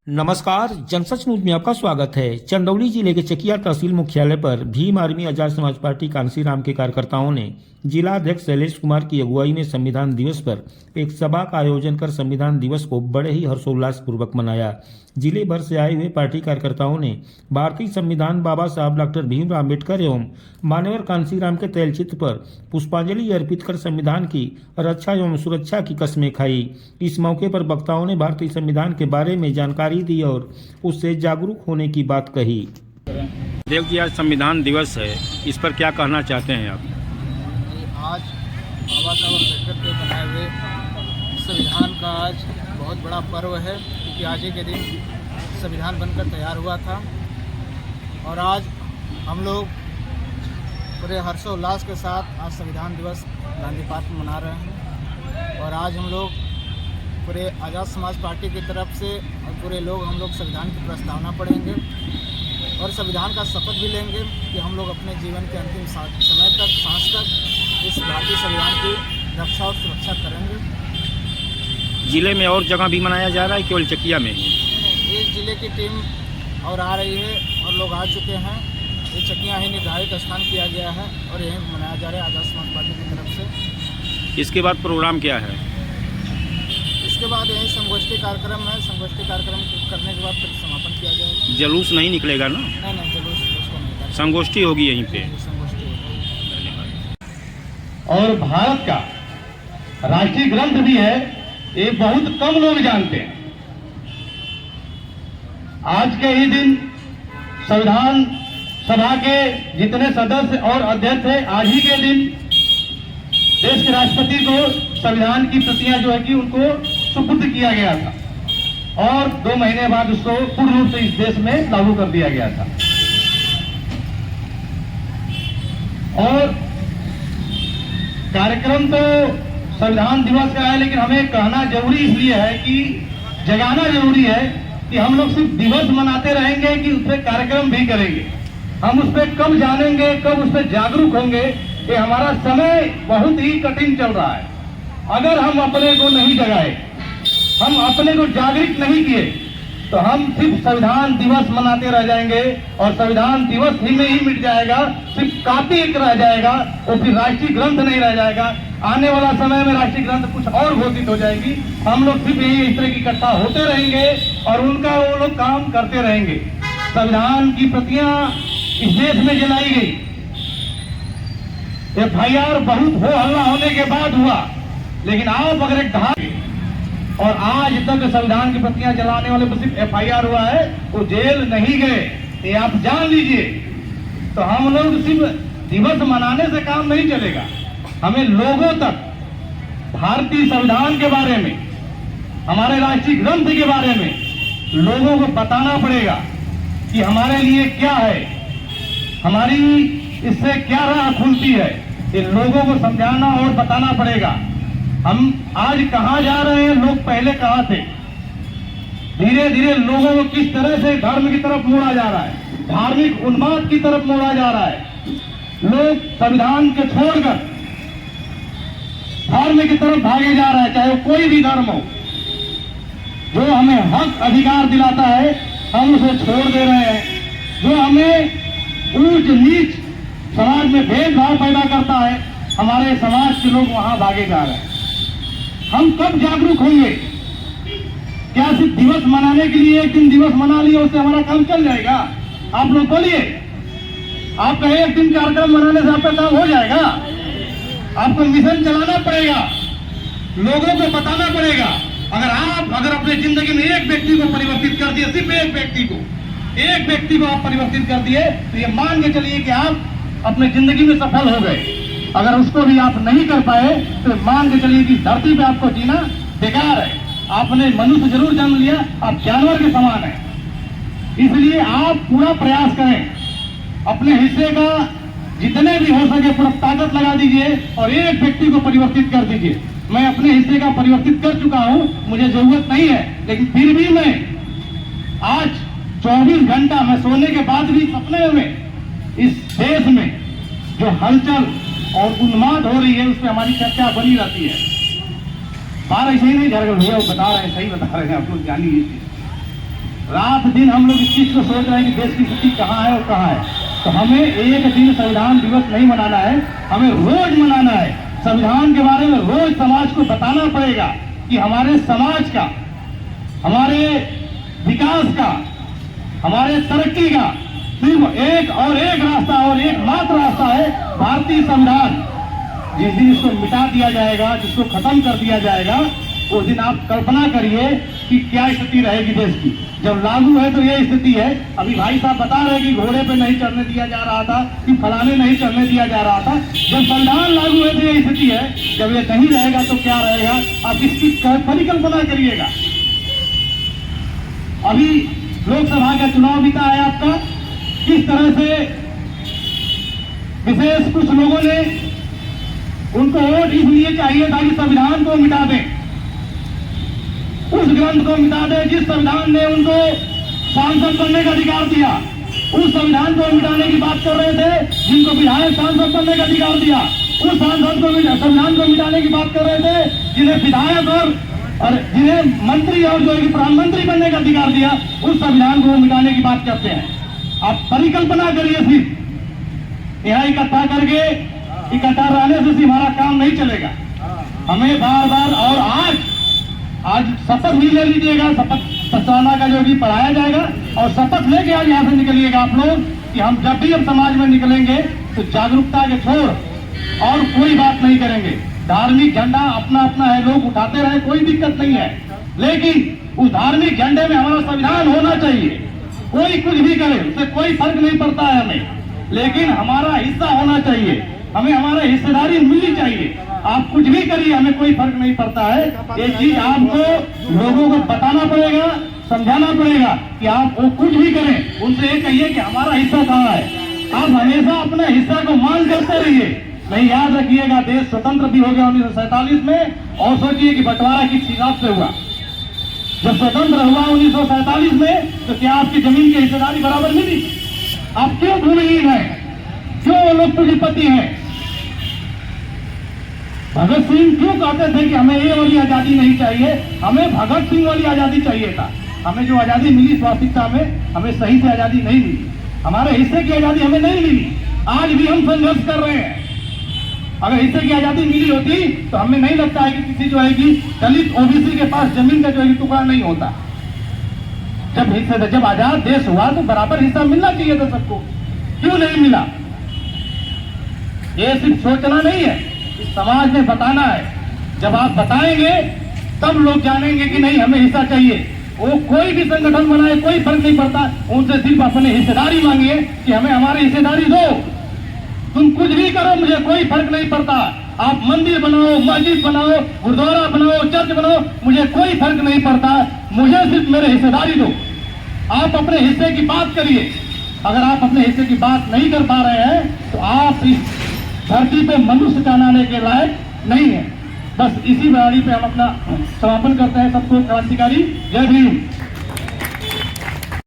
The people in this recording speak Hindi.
नमस्कार, जनसच न्यूज में आपका स्वागत है। चंदौली जिले के चकिया तहसील मुख्यालय पर भीम आर्मी आजाद समाज पार्टी कांसीराम के कार्यकर्ताओं ने जिला अध्यक्ष शैलेश कुमार की अगुवाई में संविधान दिवस पर एक सभा का आयोजन कर संविधान दिवस को बड़े ही हर्षोल्लास पूर्वक मनाया। जिले भर से आए हुए पार्टी कार्यकर्ताओं ने भारतीय संविधान बाबा साहब डॉक्टर भीमराव अम्बेडकर एवं मान्यवर कांसीराम के तैलचित्र पर पुष्पांजलि अर्पित कर संविधान की रक्षा एवं सुरक्षा की कस्में खाई। इस मौके पर वक्ताओं ने भारतीय संविधान के बारे में जानकारी दी और उससे जागरूक होने की बात कही। देव जी, आज संविधान दिवस है, इस पर क्या कहना चाहते हैं आप? आज बाबा साहब अम्बेडकर के बनाए हुए संविधान का आज बहुत बड़ा पर्व है, क्योंकि आज ही के दिन संविधान बनकर तैयार हुआ था और आज हम लोग पूरे हर्षोल्लास के साथ आज संविधान दिवस गांधी पार्क में मना रहे हैं। और आज हम लोग पूरे आज़ाद समाज पार्टी की तरफ से और पूरे लोग हम लोग संविधान की प्रस्तावना पढ़ेंगे और संविधान का शपथ भी लेंगे कि हम लोग अपने जीवन के अंतिम समय तक सांस तक इस भारतीय संविधान की रक्षा और सुरक्षा करेंगे। जिले में और जगह भी मनाया जा रहा है, केवल चकिया में ही? इस जिले की टीम और आ रही है और लोग आ चुके हैं। ये चकिया ही निर्धारित स्थान किया गया है और यहीं मनाया जा रहा है आज़ाद समाज पार्टी की तरफ से। इसके बाद प्रोग्राम क्या है? इसके बाद यही संगोष्ठी कार्यक्रम है। संगोष्ठी कार्यक्रम करने के बाद फिर समापन किया जाएगा। जुलूस नहीं निकलेगा ना? नहीं, जुलूस उसको नहीं करना। संगोष्ठी होगी यहीं पे। संगोष्ठी होगी। और भारत का राष्ट्रीय ग्रंथ भी है, ये बहुत कम लोग जानते हैं। आज के ही दिन संविधान सभा के जितने सदस्य और अध्यक्ष हैं, आज ही के दिन देश के राष्ट्रपति को संविधान की प्रतियां जो है कि उनको सुपुर्द किया गया था और 2 महीने बाद उसको पूर्ण रूप से इस देश में लागू कर दिया गया था। और कार्यक्रम तो संविधान दिवस का है, लेकिन हमें कहना जरूरी इसलिए है कि जगाना जरूरी है कि हम लोग सिर्फ दिवस मनाते रहेंगे कि उस पर कार्यक्रम भी करेंगे। हम उस पर कब जानेंगे, कब उस पर जागरूक होंगे, ये हमारा समय बहुत ही कठिन चल रहा है। अगर हम अपने को नहीं जगाए, हम अपने को जागरूक नहीं किए, तो हम सिर्फ संविधान दिवस मनाते रह जाएंगे और संविधान दिवस ही में ही मिट जाएगा, सिर्फ कॉपी एक रह जाएगा और फिर राष्ट्रीय ग्रंथ नहीं रह जाएगा। आने वाला समय में राष्ट्रीय ग्रंथ कुछ और घोषित हो जाएगी। हम लोग सिर्फ यही इस तरह की इकट्ठा होते रहेंगे और उनका वो लोग काम करते रहेंगे। संविधान की प्रतियां इस देश में जलाई गई, FIR बहुत हो हल्ला होने के बाद हुआ, लेकिन आप अगर एक और आज तक संविधान की प्रतियां जलाने वाले पर सिर्फ FIR हुआ है, वो जेल नहीं गए, ये आप जान लीजिए। तो हम लोग सिर्फ दिवस मनाने से काम नहीं चलेगा, हमें लोगों तक भारतीय संविधान के बारे में, हमारे राष्ट्रीय ग्रंथ के बारे में लोगों को बताना पड़ेगा कि हमारे लिए क्या है, हमारी इससे क्या राह खुलती है। ये लोगों को समझाना और बताना पड़ेगा। हम आज कहां जा रहे हैं, लोग पहले कहां थे। धीरे धीरे लोगों को किस तरह से धर्म की तरफ मोड़ा जा रहा है, धार्मिक उन्माद की तरफ मोड़ा जा रहा है। लोग संविधान के छोड़कर धर्म की तरफ भागे जा रहा है, चाहे वो कोई भी धर्म हो। जो हमें हक अधिकार दिलाता है, हम उसे छोड़ दे रहे हैं। जो हमें ऊंच नीच समाज में भेदभाव पैदा करता है, हमारे समाज के लोग वहां भागे जा रहे हैं। हम कब जागरूक होंगे? क्या सिर्फ दिवस मनाने के लिए एक दिन दिवस मना लिया उससे हमारा काम चल जाएगा? आप लोग बोलिए, आपका एक दिन कार्यक्रम मनाने से आपका काम हो जाएगा? आपको मिशन चलाना पड़ेगा, लोगों को बताना पड़ेगा। अगर अपने जिंदगी में एक व्यक्ति को परिवर्तित कर दिए, सिर्फ एक व्यक्ति को आप परिवर्तित कर दिए, तो ये मान के चलिए कि आप अपने जिंदगी में सफल हो गए। अगर उसको भी आप नहीं कर पाए, तो मान के चलिए कि धरती पे आपको जीना बेकार है। आपने मनुष्य जरूर जन्म लिया, आप जानवर के समान हैं। इसलिए आप पूरा प्रयास करें, अपने हिस्से का जितने भी हो सके पूरा ताकत लगा दीजिए और एक व्यक्ति को परिवर्तित कर दीजिए। मैं अपने हिस्से का परिवर्तित कर चुका हूं, मुझे जरूरत नहीं है, लेकिन फिर भी मैं आज 24 घंटा मैं सोने के बाद भी सपने में इस देश में जो हलचल और उन्माद हो रही है उस पर हमारी चर्चा बनी रहती है। बार ऐसे ही नहीं झगड़ भैया, वो बता रहे हैं, सही बता रहे हैं, आप लोग जानिए। रात दिन हम लोग इस चीज को सोच रहे हैं कि देश की स्थिति कहाँ है और कहाँ है। तो हमें एक दिन संविधान दिवस नहीं मनाना है, हमें रोज मनाना है। संविधान के बारे में रोज समाज को बताना पड़ेगा कि हमारे समाज का, हमारे विकास का, हमारे तरक्की का सिर्फ एक और एक रास्ता और एकमात्र रास्ता है भारतीय संविधान। जिस दिन इसको मिटा दिया जाएगा, जिसको खत्म कर दिया जाएगा, उस दिन आप कल्पना करिए कि क्या स्थिति रहेगी देश की। जब लागू है तो ये स्थिति है। अभी भाई साहब बता रहे कि घोड़े पे नहीं चढ़ने दिया जा रहा था, कि फलाने नहीं चढ़ने दिया जा रहा था। जब संविधान लागू है तो ये स्थिति है। जब ये नहीं रहेगा तो क्या रहेगा, आप इसकी परिकल्पना करिएगा। अभी लोकसभा का चुनाव बीता है आपका, किस तरह से विशेष कुछ लोगों ने उनको वोट इसलिए चाहिए था कि संविधान को मिटा दें, उस ग्रंथ को मिटा दें जिस संविधान ने उनको सांसद बनने का अधिकार दिया। उस संविधान को मिटाने की बात कर रहे थे जिनको विधायक सांसद बनने का अधिकार दिया। उस सांसद को संविधान को मिटाने की बात कर रहे थे जिन्हें विधायक और जिन्हें मंत्री और जो है प्रधानमंत्री बनने का अधिकार दिया। उस संविधान को मिटाने की बात करते हैं। आप परिकल्पना करिए, फिर यहाँ इकट्ठा करके इकट्ठा रहने से सिर्फ हमारा काम नहीं चलेगा। हमें बार बार और आज शपथ भी ले लीजिएगा। शपथ सत्याना का जो भी पढ़ाया जाएगा और शपथ लेके आज यहाँ से निकलिएगा आप लोग कि हम जब भी अब समाज में निकलेंगे तो जागरूकता के छोड़ और कोई बात नहीं करेंगे। धार्मिक झंडा अपना अपना है, लोग उठाते रहे, कोई दिक्कत नहीं है, लेकिन उस धार्मिक झंडे में हमारा संविधान होना चाहिए। कोई कुछ भी करे उससे कोई फर्क नहीं पड़ता है हमें, लेकिन हमारा हिस्सा होना चाहिए, हमें हमारा हिस्सेदारी मिलनी चाहिए। आप कुछ भी करिए, हमें कोई फर्क नहीं पड़ता है। ये चीज आपको लोगों को बताना पड़ेगा, समझाना पड़ेगा कि आप वो कुछ भी करें, उनसे ये कहिए कि हमारा हिस्सा कहाँ है। आप हमेशा अपने हिस्सा को मांग करते रहिए। नहीं, याद रखिएगा, देश स्वतंत्र भी हो गया 1947 में, और सोचिए कि बंटवारा किस हिसाब से हुआ। जब स्वतंत्र हुआ 1947 में तो क्या आपकी जमीन की हिस्सेदारी बराबर मिली? आप क्यों भूमिहीन हैं? क्यों वो लोग पूंजीपति हैं? भगत सिंह क्यों कहते थे कि हमें ये वाली आजादी नहीं चाहिए? हमें भगत सिंह वाली आजादी चाहिए था। हमें जो आजादी मिली स्वास्थ्यता में, हमें सही से आजादी नहीं मिली, हमारे हिस्से की आजादी हमें नहीं मिली। आज भी हम संघर्ष कर रहे हैं। अगर हिस्से की आजादी मिली होती तो हमें नहीं लगता है कि किसी जो है कि दलित ओबीसी के पास जमीन का जो है टुकड़ा नहीं होता। जब आजाद देश हुआ तो बराबर हिस्सा मिलना चाहिए था सबको, क्यों नहीं मिला? ये सिर्फ सोचना नहीं है, इस समाज में बताना है। जब आप बताएंगे तब लोग जानेंगे कि नहीं, हमें हिस्सा चाहिए। वो कोई भी संगठन बनाए, कोई फर्क नहीं पड़ता, उनसे सिर्फ अपने हिस्सेदारी मांगिए कि हमें हमारी हिस्सेदारी दो। तुम कुछ भी करो, मुझे कोई फर्क नहीं पड़ता। आप मंदिर बनाओ, मस्जिद बनाओ, गुरुद्वारा बनाओ, चर्च बनाओ, मुझे कोई फर्क नहीं पड़ता, मुझे सिर्फ मेरे हिस्सेदारी दो। आप अपने हिस्से की बात करिए। अगर आप अपने हिस्से की बात नहीं कर पा रहे हैं तो आप इस धरती पे मनुष्य कहलाने के लायक नहीं है। बस इसी वाणी पे हम अपना समापन करते हैं। सबको क्रांतिकारी जय भीम।